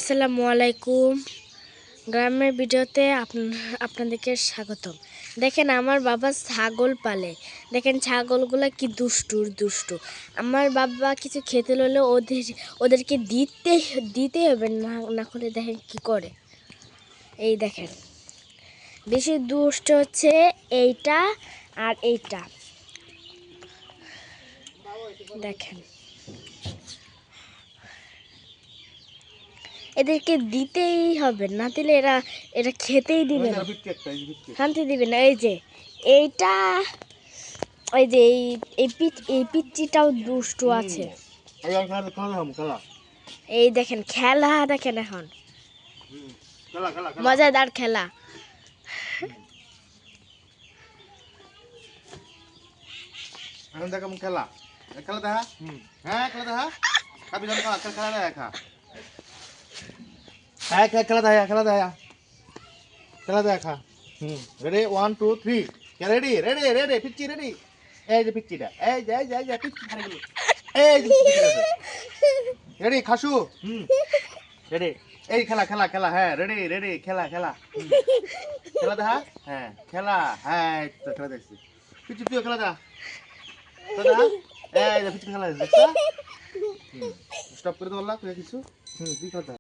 আসসালামু আলাইকুম। গ্রামের ভিডিওতে আপনাদেরকে স্বাগতম। দেখেন আমার বাবা ছাগল পালে। দেখেন ছাগলগুলো কি দুষ্টু। আমার বাবা কিছু খেতে হলে ওদেরকে দিতে হবে, না হলে দেখেন কি করে। এই দেখেন বেশি দুষ্ট হচ্ছে এইটা আর এইটা। দেখেন এদেরকে দিতেই হবে, না দিলে এরা খেতেই দিবে না, শান্তি দিবে না। এই যে এইটা, ওই যে এই পিচ্চিটাও দুষ্টু আছে। এই দেখেন খেলা, দেখেন এখন মজাদার খেলা। এখন দেখা খেলা খেলা দেখা হ্যাঁ খেলা দেখা কাপি জন খেলা খেলা দেখা হ্যাঁ খেলা দেখা খেলা দেখা খেলা দেখা রেডি 1 2 3 রেডি রেডি রেডি পিচ্চি রেডি এই যে পিচ্চিটা এই যে পিচ্চি খালি গেল এই যে রেডি খাসু রেডি এই খেলা খেলা খেলা হ্যাঁ রেডি রেডি খেলা খেলা খেলা দেখা হ্যাঁ খেলা হ্যাঁ তো খেলা দেখছি পিচ্চি তুই খেলা দেখা দাদা এই যে পিচ্চি খেলা দেখছ স্টপ করে দাও আল্লাহ তুই কিছু তুই কথা